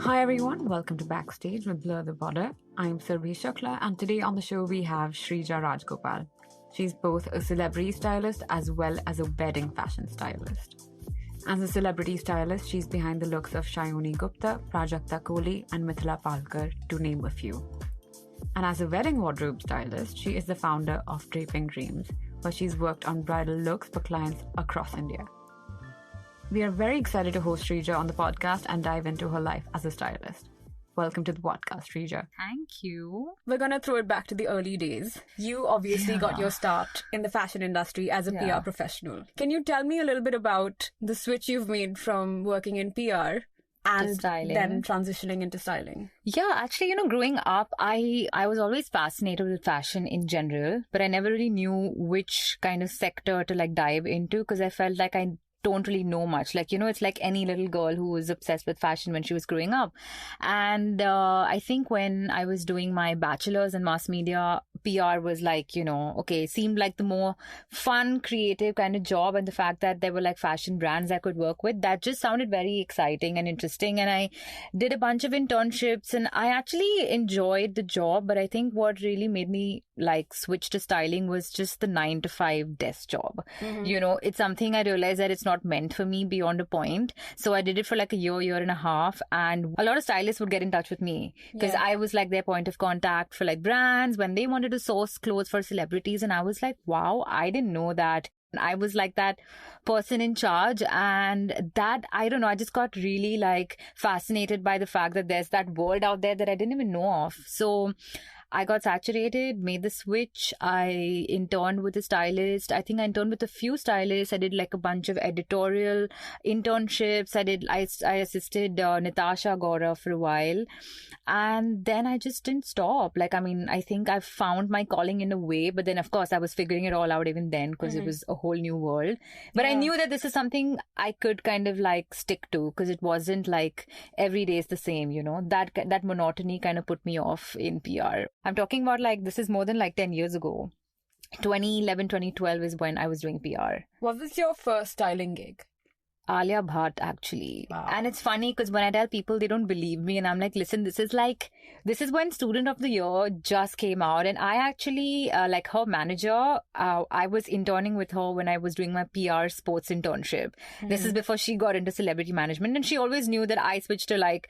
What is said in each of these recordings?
Hi everyone, welcome to Backstage with Blur the Border. I'm Surbhi and today on the show we have Shreeja Rajgopal. She's both a celebrity stylist as well as a wedding fashion stylist. As a celebrity stylist, she's behind the looks of Sayani Gupta, Prajakta Kohli and Mithila Palkar, to name a few. And as a wedding wardrobe stylist, she is the founder of Draping Dreams, where she's worked on bridal looks for clients across India. We are very excited to host Shreeja on the podcast and dive into her life as a stylist. Welcome to the podcast, Shreeja. Thank you. We're going to throw it back to the early days. You obviously got your start in the fashion industry as a PR professional. Can you tell me a little bit about the switch you've made from working in PR and then transitioning into styling? Yeah, actually, growing up, I was always fascinated with fashion in general, but I never really knew which kind of sector to dive into because I felt like I don't really know much. It's like any little girl who was obsessed with fashion when she was growing up. And I think when I was doing my bachelor's in mass media, PR was seemed like the more fun, creative kind of job. And the fact that there were fashion brands I could work with, that just sounded very exciting and interesting. And I did a bunch of internships and I actually enjoyed the job. But I think what really made me switch to styling was just the 9-to-5 desk job. Mm-hmm. It's something I realized that it's not meant for me beyond a point. So I did it for a year and a half, and a lot of stylists would get in touch with me because I was their point of contact for brands when they wanted to source clothes for celebrities. And I was like, wow, I didn't know that I was that person in charge. And that, I don't know, I just got really fascinated by the fact that there's that world out there that I didn't even know of. So I got saturated, made the switch. I interned with a stylist. I think I interned with a few stylists. I did a bunch of editorial internships. I assisted Natasha Gaurav for a while. And then I just didn't stop. I think I found my calling in a way. But then, of course, I was figuring it all out even then because it was a whole new world. But I knew that this is something I could kind of stick to because it wasn't every day is the same, That monotony kind of put me off in PR. I'm talking about this is more than 10 years ago. 2011, 2012 is when I was doing PR. What was your first styling gig? Alia Bhatt, actually. Wow. And it's funny because when I tell people, they don't believe me. And I'm like, listen, this is when Student of the Year just came out. And I actually, her manager, I was interning with her when I was doing my PR sports internship. Mm-hmm. This is before she got into celebrity management. And she always knew that I switched to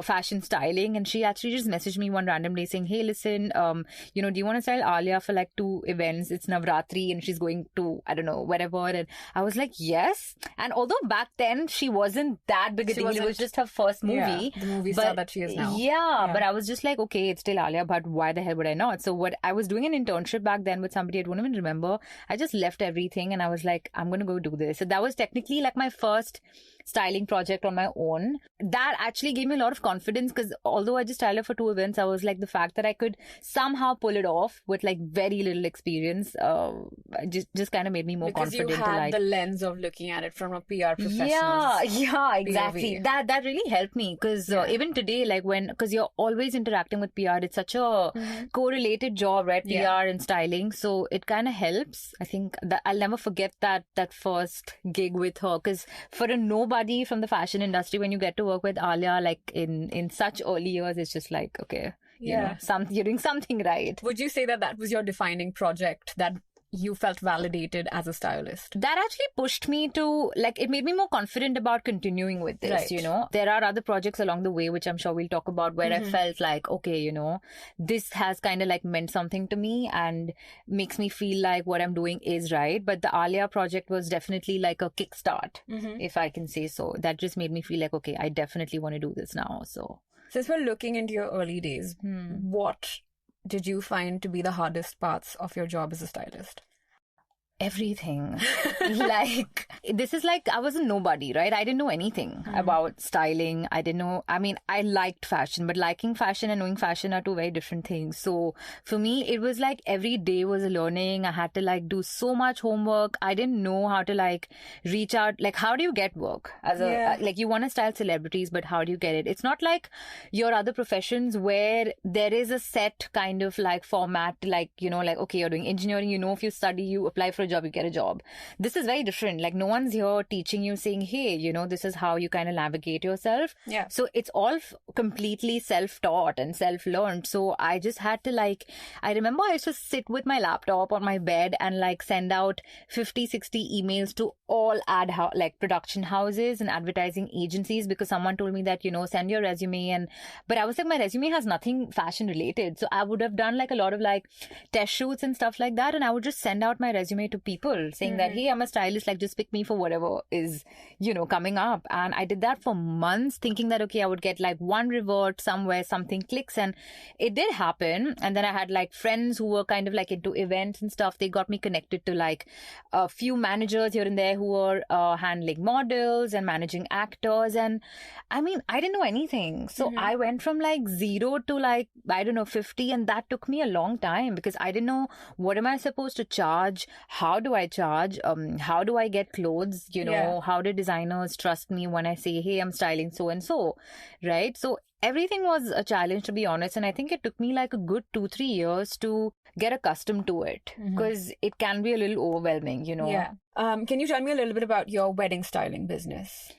fashion styling. And she actually just messaged me one random day saying, hey, listen, do you want to style Alia for 2 events? It's Navratri and she's going to, I don't know, whatever. And I was like, yes. And although back then she wasn't that big a deal, it was just her first movie. The movie star that she is now. Yeah, but I was just okay, it's still Alia, but why the hell would I not? So what I was doing an internship back then with somebody I don't even remember. I just left everything and I was like, I'm going to go do this. So that was technically my first styling project on my own. That actually gave me a lot of confidence because although I just styled her for 2 events, I was the fact that I could somehow pull it off with very little experience just kind of made me more confident. Because you had the lens of looking at it from a PR professional. Yeah, exactly. POV. That really helped me because even today, because you're always interacting with PR, it's such a correlated job, right? PR and styling. So it kind of helps. I think that I'll never forget that first gig with her because for a nobody from the fashion industry, when you get to work with Alia in such early years, it's just okay, you're doing something right. Would you say that was your defining project that you felt validated as a stylist? That actually pushed me to, it made me more confident about continuing with this, There are other projects along the way, which I'm sure we'll talk about, where I felt okay, this has kind of meant something to me and makes me feel like what I'm doing is right. But the Alia project was definitely a kickstart, if I can say so. That just made me feel okay, I definitely want to do this now. So since we're looking into your early days, what did you find to be the hardest parts of your job as a stylist? Everything. This is I was a nobody, right? I didn't know anything about styling. I didn't know, I liked fashion, but liking fashion and knowing fashion are two very different things. So for me, it was every day was a learning. I had to do so much homework. I didn't know how to reach out. How do you get work as a, you want to style celebrities, but how do you get it? It's not like your other professions where there is a set kind of format, okay, you're doing engineering, if you study, you apply for a job, you get a job. This is very different. Like no one's here teaching you, saying, hey, this is how you kind of navigate yourself. Yeah. So it's all completely self-taught and self-learned. So I just had to I remember I used to sit with my laptop on my bed and send out 50, 60 emails to all production houses and advertising agencies, because someone told me that, send your resume. But I was like, my resume has nothing fashion related. So I would have done a lot of test shoots and stuff like that. And I would just send out my resume to people saying that, hey, I'm a stylist, just pick me for whatever is, coming up. And I did that for months thinking that, okay, I would get one revert somewhere, something clicks. And it did happen. And then I had friends who were kind of into events and stuff. They got me connected to a few managers here and there who were handling models and managing actors. And I mean, I didn't know anything. So I went from 0 to 50. And that took me a long time because I didn't know, what am I supposed to charge? How do I charge? How do I get clothes? How do designers trust me when I say, hey, I'm styling so and so, right? So everything was a challenge, to be honest. And I think it took me a good 2-3 years to get accustomed to it, because it can be a little overwhelming, Yeah. Can you tell me a little bit about your wedding styling business?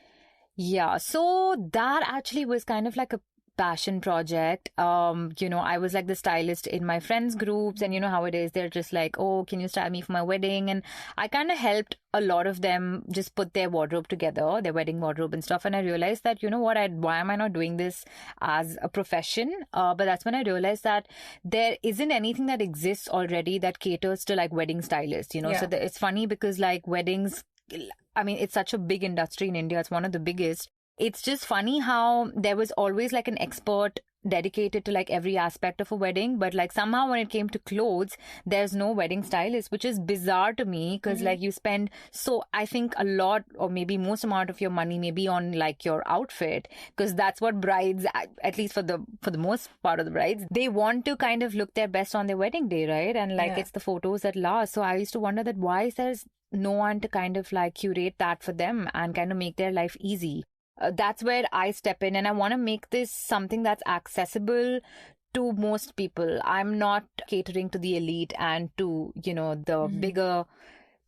Yeah. So that actually was kind of a passion project. I was the stylist in my friends groups, and how it is, they're just oh, can you style me for my wedding? And I kind of helped a lot of them just put their wardrobe together, their wedding wardrobe and stuff. And I realized that, why am I not doing this as a profession? But that's when I realized that there isn't anything that exists already that caters to wedding stylists, So it's funny because weddings, I mean, it's such a big industry in India. It's one of the biggest. It's just funny how there was always an expert dedicated to every aspect of a wedding, but somehow when it came to clothes, there's no wedding stylist, which is bizarre to me because you spend, so I think a lot or maybe most amount of your money maybe on your outfit, because that's what brides, at least for the most part of the brides, they want to kind of look their best on their wedding day, right? And it's the photos that last. So I used to wonder that why there's no one to kind of curate that for them and kind of make their life easy. That's where I step in, and I want to make this something that's accessible to most people. I'm not catering to the elite and to, the bigger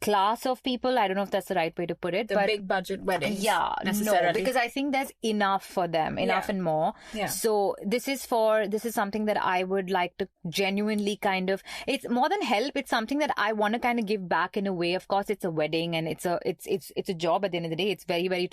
class of people. I don't know if that's the right way to put it. The big budget weddings. Yeah, necessarily. No, because I think there's enough for them, enough and more. Yeah. So this is something that I would like to genuinely kind of, it's more than help. It's something that I want to kind of give back in a way. Of course, it's a wedding and it's a job at the end of the day. It's very, very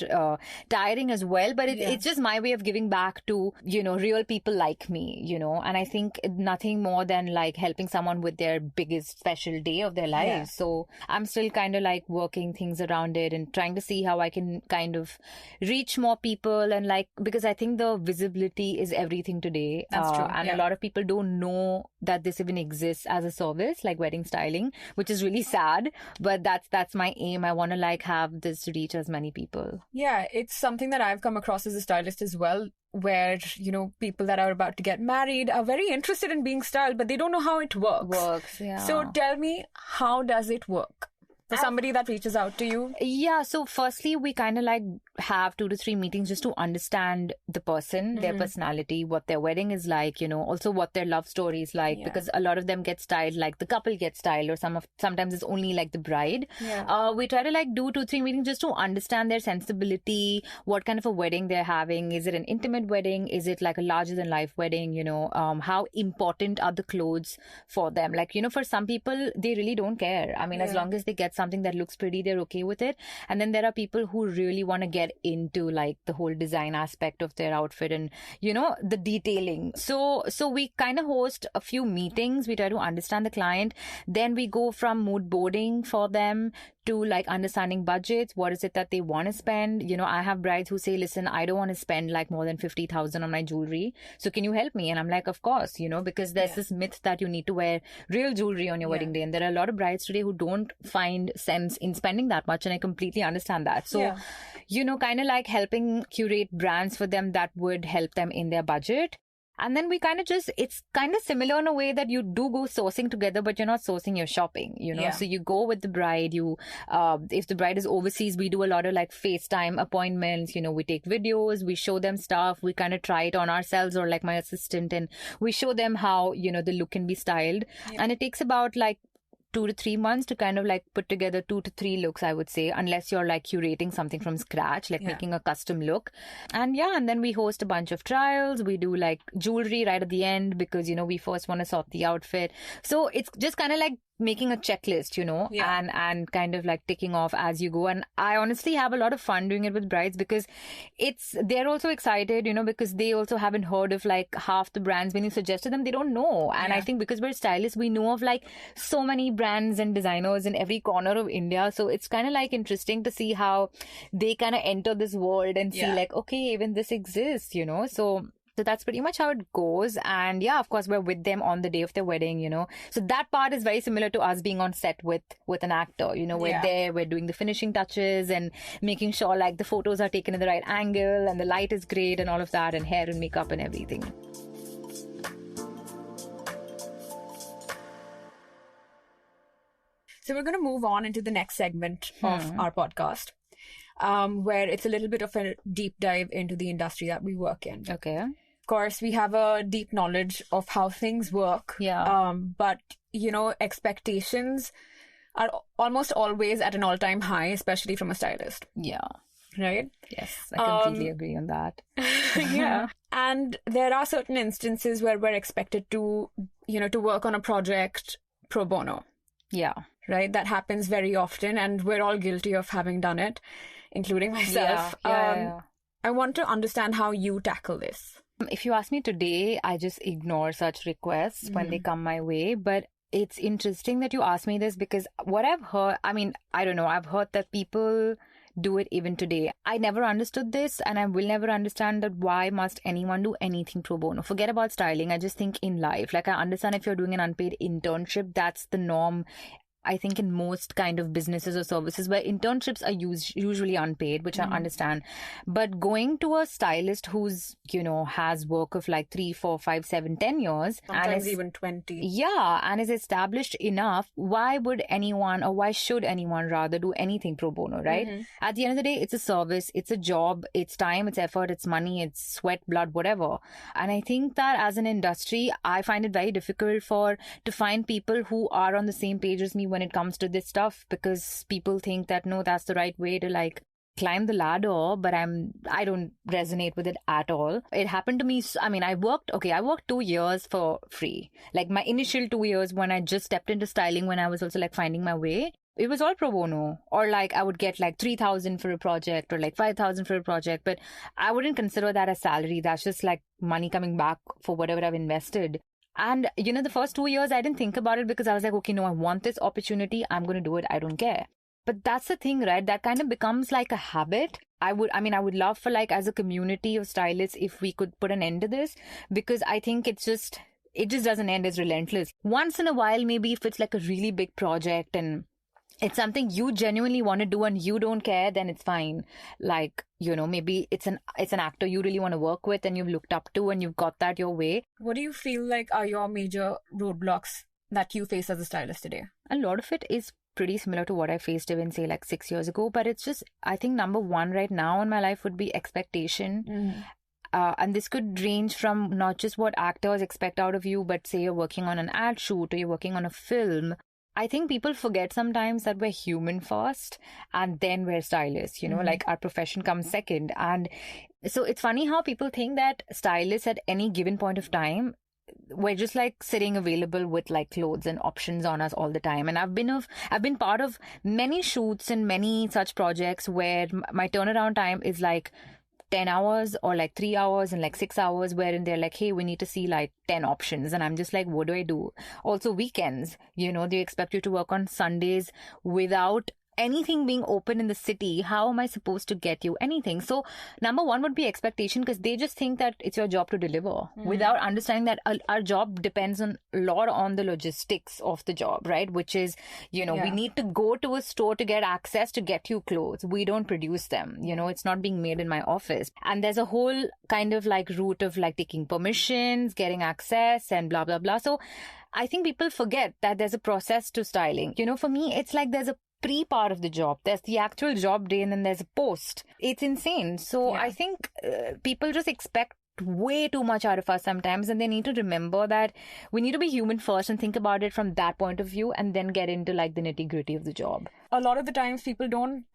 tiring as well. But it's just my way of giving back to, real people like me, and I think nothing more than helping someone with their biggest special day of their lives. Yeah. So I'm still kind of working things around it and trying to see how I can kind of reach more people and because I think the visibility is everything today. That's true. And a lot of people don't know that this even exists as a service, wedding styling, which is really sad. But that's my aim. I want to have this reach as many people. Yeah, it's something that I've come across as a stylist as well, where, people that are about to get married are very interested in being styled, but they don't know how it works. Yeah. So tell me, how does it work? For somebody that reaches out to you? Yeah, so firstly, we kind of have 2 to 3 meetings just to understand the person, their personality, what their wedding is also what their love story is because a lot of them get styled, the couple gets styled, or sometimes it's only the bride. Yeah. We try to do 2-3 meetings just to understand their sensibility, what kind of a wedding they're having. Is it an intimate wedding? Is it a larger than life wedding? How important are the clothes for them? For some people, they really don't care. I mean, as long as they get something that looks pretty, they're okay with it. And then there are people who really want to get into the whole design aspect of their outfit and the detailing. So we kind of host a few meetings. We try to understand the client. Then we go from mood boarding for them to understanding budgets. What is it that they want to spend? I have brides who say, listen, I don't want to spend more than 50,000 on my jewelry. So can you help me? And I'm of course, because there's this myth that you need to wear real jewelry on your wedding day. And there are a lot of brides today who don't find sense in spending that much. And I completely understand that. So, kind of helping curate brands for them that would help them in their budget. And then we kind of it's kind of similar in a way that you do go sourcing together, but you're not sourcing, you're shopping, So you go with the bride, if the bride is overseas, we do a lot of FaceTime appointments, we take videos, we show them stuff, we kind of try it on ourselves or my assistant, and we show them how, the look can be styled. Yeah. And it takes about 2 to 3 months to kind of like put together 2 to 3 looks, I would say, unless you're like curating something from scratch, like making a custom look. And then we host a bunch of trials. We do like jewelry right at the end because, we first want to sort the outfit. So it's just kind of like making a checklist, and kind of like ticking off as you go. And I honestly have a lot of fun doing it with brides because they're also excited, because they also haven't heard of like half the brands. When you suggest to them, they don't know. And I think because we're stylists, we know of like so many brands and designers in every corner of India. So it's kind of like interesting to see how they kind of enter this world and see like, okay, even this exists, So that's pretty much how it goes. And of course, we're with them on the day of their wedding, So that part is very similar to us being on set with an actor, We're there, we're doing the finishing touches and making sure like the photos are taken in the right angle and the light is great and all of that, and hair and makeup and everything. So we're going to move on into the next segment of our podcast, where it's a little bit of a deep dive into the industry that we work in. Okay. Of course, we have a deep knowledge of how things work. Yeah. But, expectations are almost always at an all-time high, especially from a stylist. Yeah. Right? Yes, I completely agree on that. Yeah. And there are certain instances where we're expected to, to work on a project pro bono. Yeah. Right? That happens very often, and we're all guilty of having done it, including myself. I want to understand how you tackle this. If you ask me today, I just ignore such requests when they come my way. But it's interesting that you ask me this because what I've heard, I don't know, I've heard that people do it even today. I never understood this, and I will never understand that why must anyone do anything pro bono. Forget about styling. I just think in life, like I understand if you're doing an unpaid internship, that's the norm. I think in most kind of businesses or services where internships are usually unpaid, which I understand. But going to a stylist who's, has work of like 3, 4, 5, 7, 10 years. Sometimes even 20. Yeah, and is established enough. Why would anyone, or why should anyone rather do anything pro bono, right? At the end of the day, it's a service, it's a job, it's time, it's effort, it's money, it's sweat, blood, whatever. And I think that as an industry, I find it very difficult to find people who are on the same page as me when it comes to this stuff, because people think that no, that's the right way to like climb the ladder, but I don't resonate with it at all. It happened to me. I worked 2 years for free. Like my initial 2 years when I just stepped into styling, when I was also like finding my way, it was all pro bono, or like I would get like 3,000 for a project or like 5,000 for a project, but I wouldn't consider that a salary. That's just like money coming back for whatever I've invested. And, the first 2 years, I didn't think about it because I was like, okay, no, I want this opportunity. I'm going to do it. I don't care. But that's the thing, right? That kind of becomes like a habit. I would love for like as a community of stylists, if we could put an end to this, because I think it just doesn't end as relentless. Once in a while, maybe if it's like a really big project and it's something you genuinely want to do and you don't care, then it's fine. Like, maybe it's an actor you really want to work with and you've looked up to and you've got that your way. What do you feel like are your major roadblocks that you face as a stylist today? A lot of it is pretty similar to what I faced even, say, like 6 years ago. But it's just, I think number one right now in my life would be expectation. And this could range from not just what actors expect out of you, but say you're working on an ad shoot or you're working on a film. I think people forget sometimes that we're human first and then we're stylists, like our profession comes second. And so it's funny how people think that stylists at any given point of time, we're just like sitting available with like clothes and options on us all the time. And I've been part of many shoots and many such projects where my turnaround time is like 10 hours or like 3 hours and like 6 hours, wherein they're like, hey, we need to see like 10 options. And I'm just like, what do I do? Also weekends, they expect you to work on Sundays without anything being open in the city. How am I supposed to get you anything? So number one would be expectation, because they just think that it's your job to deliver without understanding that our job depends a lot on the logistics of the job, right? Which is, we need to go to a store to get access to get you clothes. We don't produce them. It's not being made in my office. And there's a whole kind of like route of like taking permissions, getting access and blah, blah, blah. So I think people forget that there's a process to styling. For me, it's like there's a pre-part of the job. There's the actual job day and then there's a post. It's insane. So I think people just expect way too much out of us sometimes, and they need to remember that we need to be human first and think about it from that point of view, and then get into like the nitty-gritty of the job. A lot of the times people don't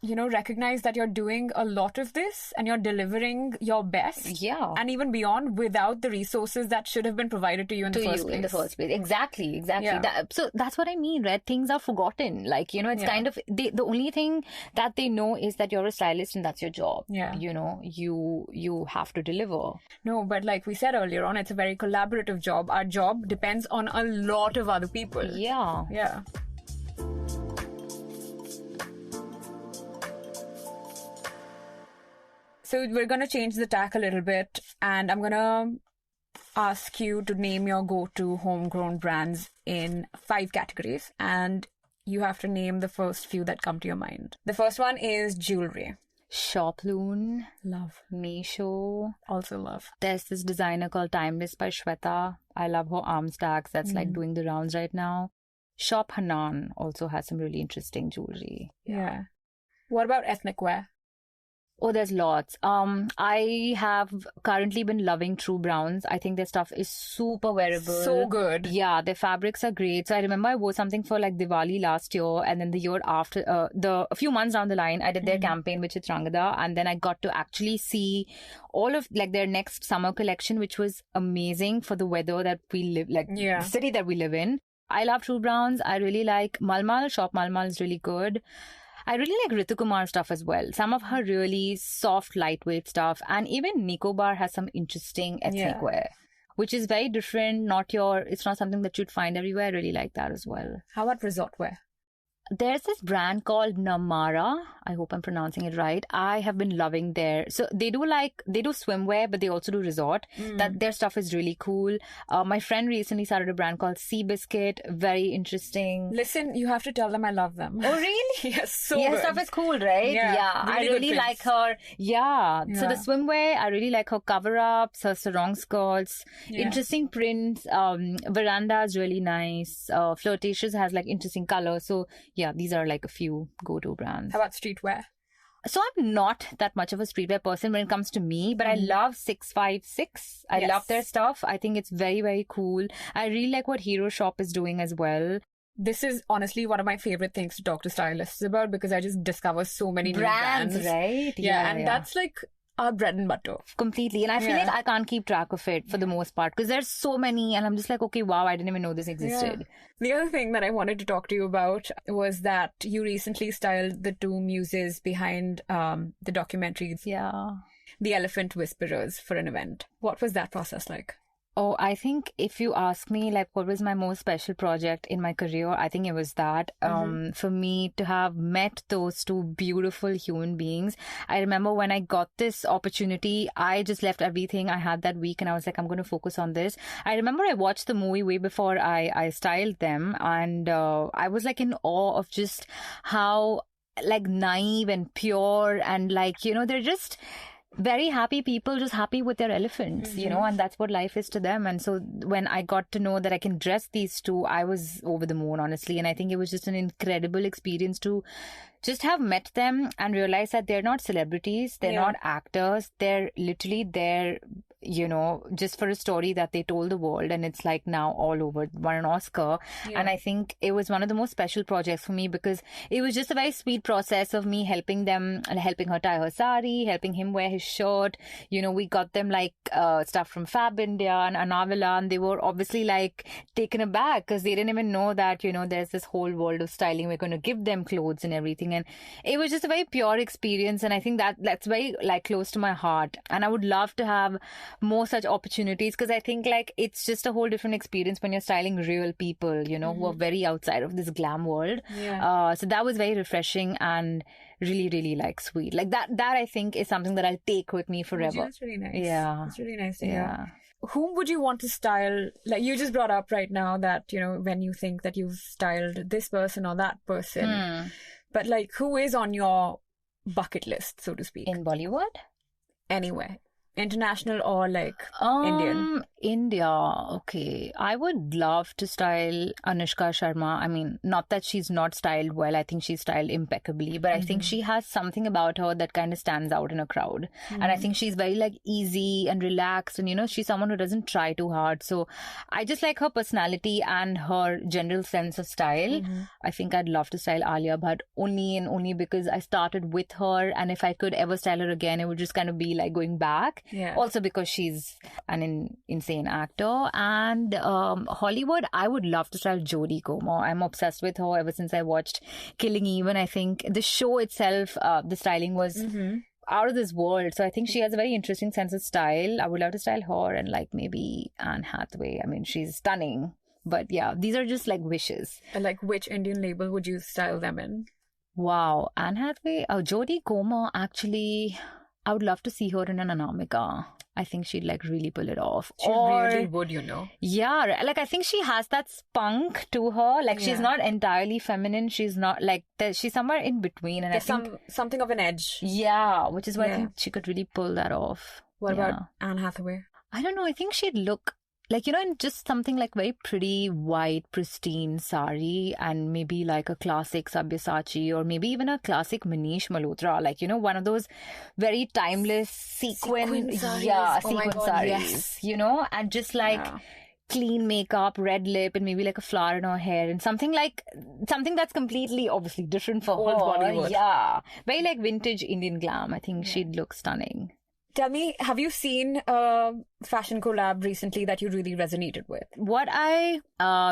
recognize that you're doing a lot of this and you're delivering your best. Yeah. And even beyond, without the resources that should have been provided to you in the first place. Exactly. Yeah. So that's what I mean, right? Things are forgotten. Like, it's kind of, the only thing that they know is that you're a stylist and that's your job. Yeah. You have to deliver. No, but like we said earlier on, it's a very collaborative job. Our job depends on a lot of other people. Yeah. Yeah. So we're going to change the tack a little bit, and I'm going to ask you to name your go-to homegrown brands in 5 categories, and you have to name the first few that come to your mind. The first one is jewelry. Shoploon. Love. Meesho. Also love. There's this designer called Timeless by Shweta. I love her arm stacks. That's like doing the rounds right now. Shop Hanan also has some really interesting jewelry. Yeah. What about ethnic wear? Oh, there's lots. I have currently been loving True Browns. I think their stuff is super wearable. So good. Yeah, their fabrics are great. So I remember I wore something for like Diwali last year, and then the year after, a few months down the line, I did their campaign with Chitrangada, and then I got to actually see all of like their next summer collection, which was amazing for the weather that we live, like the city that we live in. I love True Browns. I really like Malmal. Shop Malmal is really good. I really like Ritu Kumar stuff as well. Some of her really soft, lightweight stuff. And even Nicobar has some interesting ethnic wear, which is very different. It's not something that you'd find everywhere. I really like that as well. How about resort wear? There's this brand called Namara. I hope I'm pronouncing it right. I have been loving so they do swimwear, but they also do resort. That their stuff is really cool. My friend recently started a brand called Seabiscuit. Very interesting. Listen, you have to tell them I love them. Oh, really? Yes, so good. Her stuff is cool, right? Yeah. I really like her. Yeah. So the swimwear, I really like her cover-ups, her sarong skirts, interesting prints. Veranda is really nice. Flirtatious has like interesting color. So yeah, these are like a few go-to brands. How about streetwear? So I'm not that much of a streetwear person when it comes to me, but I love 656. I love their stuff. I think it's very, very cool. I really like what Hero Shop is doing as well. This is honestly one of my favorite things to talk to stylists about, because I just discover so many new brands. Right? Yeah, and that's like our bread and butter. Completely. And I feel like I can't keep track of it for the most part, because there's so many and I'm just like, okay, wow, I didn't even know this existed. Yeah. The other thing that I wanted to talk to you about was that you recently styled the 2 muses behind the documentary, The Elephant Whisperers, for an event. What was that process like? Oh, I think if you ask me, like, what was my most special project in my career, I think it was that. For me to have met those 2 beautiful human beings. I remember when I got this opportunity, I just left everything I had that week and I was like, I'm going to focus on this. I remember I watched the movie way before I styled them, and I was like in awe of just how like naive and pure and like, they're just very happy people, just happy with their elephants, and that's what life is to them. And so when I got to know that I can dress these 2, I was over the moon, honestly. And I think it was just an incredible experience to just have met them and realize that they're not celebrities, they're not actors, they're literally there, just for a story that they told the world, and it's like now all over, won an Oscar. And I think it was one of the most special projects for me, because it was just a very sweet process of me helping her tie her sari, helping him wear his shirt. We got them like stuff from Fab India and Anavila, and they were obviously like taken aback because they didn't even know that, there's this whole world of styling. We're going to give them clothes and everything. And it was just a very pure experience. And I think that's very like close to my heart. And I would love to have more such opportunities, because I think like it's just a whole different experience when you're styling real people, who are very outside of this glam world. So that was very refreshing and really, really like sweet. Like that I think is something that I'll take with me forever. That's really nice. Yeah. It's really nice to hear. Whom would you want to style? Like you just brought up right now that, when you think that you've styled this person or that person. But like, who is on your bucket list, so to speak? In Bollywood? Anywhere. International or like Indian? India. Okay. I would love to style Anushka Sharma. I mean, not that she's not styled well. I think she's styled impeccably, but I think she has something about her that kind of stands out in a crowd. And I think she's very like easy and relaxed, and you know, she's someone who doesn't try too hard. So I just like her personality and her general sense of style. I think I'd love to style Alia Bhatt only because I started with her, and if I could ever style her again, it would just kind of be like going back. Yeah. Also because she's an insane actor. And Hollywood, I would love to style Jodie Comer. I'm obsessed with her ever since I watched Killing Eve. And I think the show itself, the styling was out of this world. So I think she has a very interesting sense of style. I would love to style her and like maybe Anne Hathaway. I mean, she's stunning. But yeah, these are just like wishes. And like which Indian label would you style them in? Wow, Anne Hathaway. Oh, Jodie Comer, actually, I would love to see her in an Anamika. I think she'd like really pull it off. She really would, you know. Yeah, like I think she has that spunk to her. Like she's not entirely feminine. She's not like she's somewhere in between. And there's I think something of an edge. Yeah, which is why I think she could really pull that off. What about Anne Hathaway? I don't know. I think she'd look like, you know, in just something like very pretty, white, pristine sari, and maybe like a classic Sabyasachi, or maybe even a classic Manish Malhotra, like, you know, one of those very timeless sequin saris. Yeah, sequin saris, yes. You know, and just like clean makeup, red lip, and maybe like a flower in her hair, and something that's completely obviously different for old her. Bollywood. Yeah, very like vintage Indian glam. I think she'd look stunning. Tell me, have you seen a fashion collab recently that you really resonated with? What I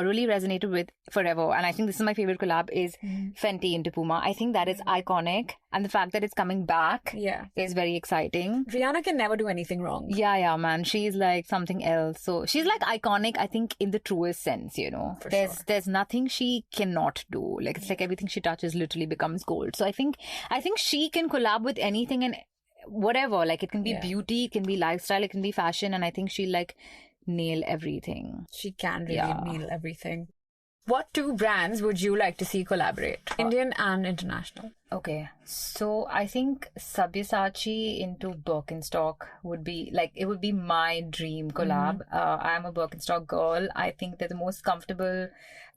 really resonated with forever, and I think this is my favorite collab, is Fenty into Puma. I think that is iconic, and the fact that it's coming back is very exciting. Rihanna can never do anything wrong. Yeah, man. She's like something else. So she's like iconic, I think, in the truest sense, you know. There's nothing she cannot do. Like, it's like everything she touches literally becomes gold. So I think she can collab with anything and whatever. Like, it can be beauty, it can be lifestyle, it can be fashion, and I think she'll like nail everything. She can really nail everything. What two brands would you like to see collaborate? Indian and international. Okay, so I think Sabyasachi into Birkenstock would be like, it would be my dream collab. I'm a Birkenstock girl. I think they're the most comfortable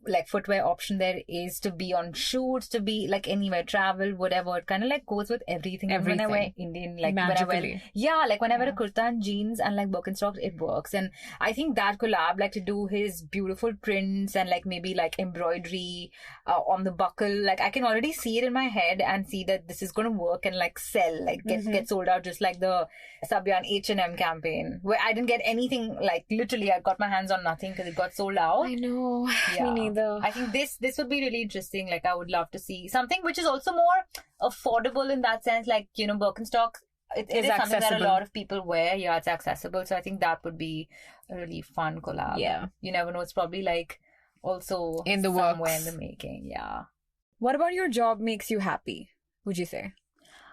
like footwear option there is to be on shoots, to be like anywhere, travel, whatever. It kind of like goes with everything. When I wear Indian, like magically. When I wear a kurta and jeans and like Birkenstock, it works. And I think that collab, like to do his beautiful prints and like maybe like embroidery on the buckle, like I can already see it in my head and see that this is going to work and like sell, like get sold out, just like the Sabyan H&M campaign where I didn't get anything, like literally I got my hands on nothing because it got sold out. I know. Me neither. I think this would be really interesting. Like I would love to see something which is also more affordable in that sense. Like, you know, Birkenstock, it is something that a lot of people wear. Yeah, it's accessible. So I think that would be a really fun collab. Yeah. You never know. It's probably like also in the somewhere works. in the making. Yeah. What about your job makes you happy, would you say?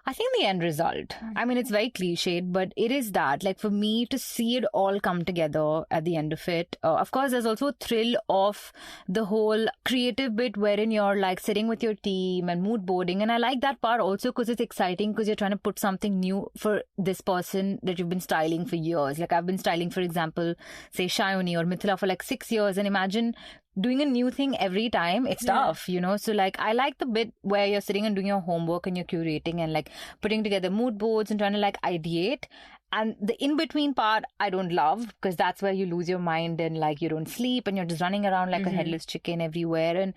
I think the end result. I mean, it's very cliched, but it is that. Like for me to see it all come together at the end of it. Of course, there's also a thrill of the whole creative bit wherein you're like sitting with your team and mood boarding. And I like that part also because it's exciting because you're trying to put something new for this person that you've been styling for years. Like I've been styling, for example, say Sayani or Mithila for like 6 years. And imagine doing a new thing every time. It's tough, you know. So like I like the bit where you're sitting and doing your homework and you're curating and like putting together mood boards and trying to like ideate. And the in-between part, I don't love because that's where you lose your mind and like you don't sleep and you're just running around like a headless chicken everywhere. And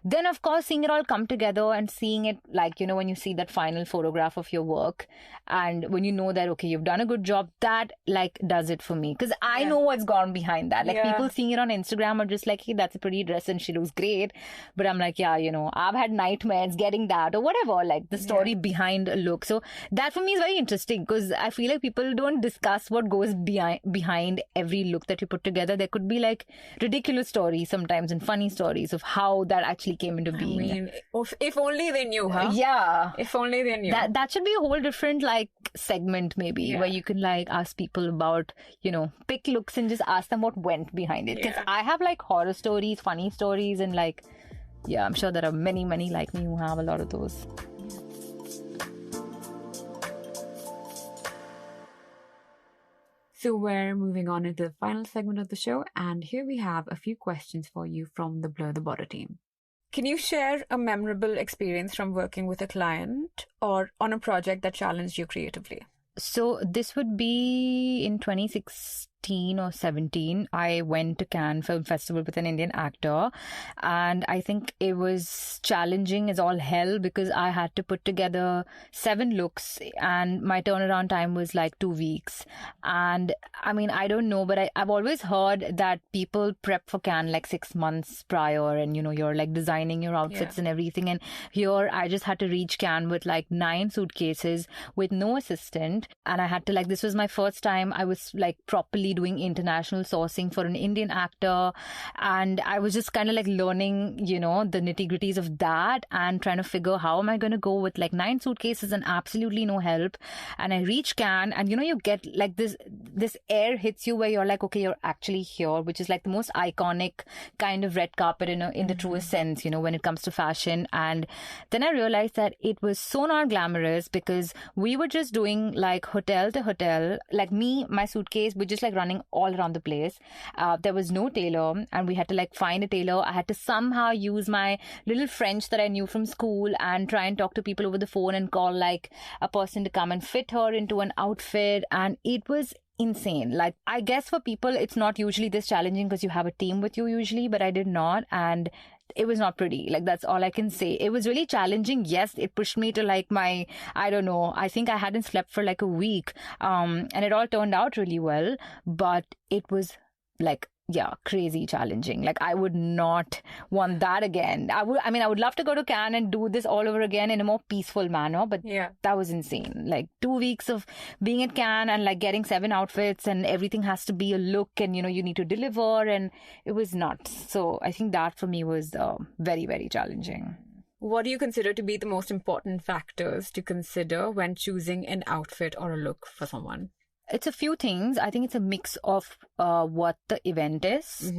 then, of course, seeing it all come together and seeing it like, you know, when you see that final photograph of your work and when you know that, okay, you've done a good job, that like does it for me. Because I know what's gone behind that. Like people seeing it on Instagram are just like, hey, that's a pretty dress and she looks great. But I'm like, yeah, you know, I've had nightmares getting that or whatever, like the story behind a look. So that for me is very interesting because I feel like people don't discuss what goes behind every look that you put together. There could be like ridiculous stories sometimes and funny stories of how that actually came into being. I mean, if only they knew, huh? Yeah. If only they knew. That should be a whole different like segment maybe where you can like ask people about, you know, pick looks and just ask them what went behind it. Because I have like horror stories, funny stories, and like, I'm sure there are many like me who have a lot of those. So we're moving on into the final segment of the show, and here we have a few questions for you from the Blur the Border team. Can you share a memorable experience from working with a client or on a project that challenged you creatively? So this would be in 2016 or 17. I went to Cannes Film Festival with an Indian actor, and I think it was challenging as all hell because I had to put together 7 looks and my turnaround time was like 2 weeks. And I mean, I don't know, but I've always heard that people prep for Cannes like 6 months prior, and you're like designing your outfits and everything. And here I just had to reach Cannes with like 9 suitcases with no assistant. And I had to this was my first time I was like properly doing international sourcing for an Indian actor. And I was just kind of like learning, the nitty gritties of that and trying to figure how am I going to go with like 9 suitcases and absolutely no help. And I reach Cannes and, you get like this air hits you where you're like, okay, you're actually here, which is like the most iconic kind of red carpet in the truest sense, when it comes to fashion. And then I realized that it was so not glamorous because we were just doing like hotel to hotel, like my suitcase, we're just like running all around the place. There was no tailor and we had to like find a tailor. I had to somehow use my little French that I knew from school and try and talk to people over the phone and call like a person to come and fit her into an outfit. And it was insane. Like, I guess for people, it's not usually this challenging because you have a team with you usually, but I did not. And it was not pretty. Like, that's all I can say. It was really challenging. Yes, it pushed me to like I don't know, I think I hadn't slept for like a week. And it all turned out really well, but it was like, crazy challenging. Like, I would not want that again. I would love to go to Cannes and do this all over again in a more peaceful manner, but that was insane. Like 2 weeks of being at Cannes and like getting 7 outfits and everything has to be a look and, you need to deliver, and it was nuts. So I think that for me was very, very challenging. What do you consider to be the most important factors to consider when choosing an outfit or a look for someone? It's a few things. I think it's a mix of what the event is.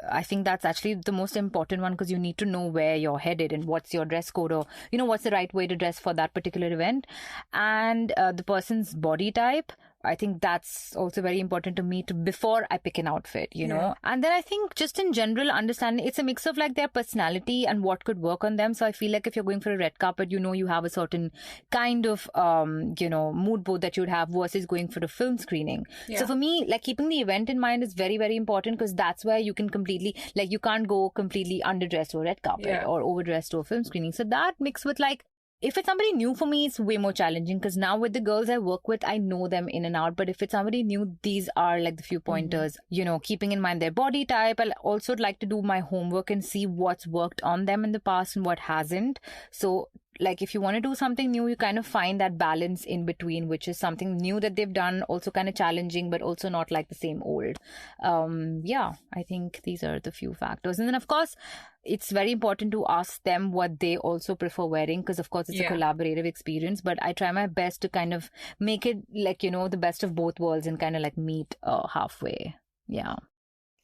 I think that's actually the most important one because you need to know where you're headed and what's your dress code or, what's the right way to dress for that particular event. And the person's body type. I think that's also very important to me before I pick an outfit, know. And then I think just in general, understanding it's a mix of like their personality and what could work on them. So I feel like if you're going for a red carpet, you have a certain kind of, mood board that you'd have versus going for a film screening. So for me, like keeping the event in mind is very, very important because that's where you can completely, like you can't go completely underdressed to a red carpet or overdressed to a film screening. So that mixed with like, if it's somebody new for me, it's way more challenging because now with the girls I work with, I know them in and out. But if it's somebody new, these are like the few pointers, keeping in mind their body type. I also like to do my homework and see what's worked on them in the past and what hasn't. So like if you want to do something new, you kind of find that balance in between, which is something new that they've done, also kind of challenging, but also not like the same old. I think these are the few factors. And then of course, it's very important to ask them what they also prefer wearing because of course it's a collaborative experience, but I try my best to kind of make it like, the best of both worlds and kind of like meet halfway. Yeah.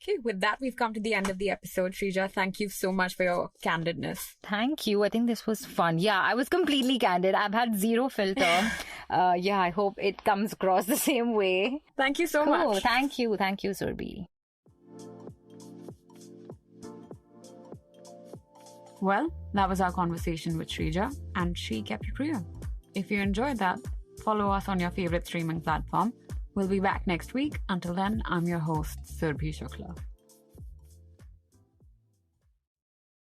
Okay, with that, we've come to the end of the episode. Shreeja, thank you so much for your candidness. Thank you. I think this was fun. Yeah, I was completely candid. I've had zero filter. I hope it comes across the same way. Thank you so much. Thank you. Thank you, Surbhi. Well, that was our conversation with Shreeja, and she kept it real. If you enjoyed that, follow us on your favorite streaming platform. We'll be back next week. Until then, I'm your host, Surbhi Shukla.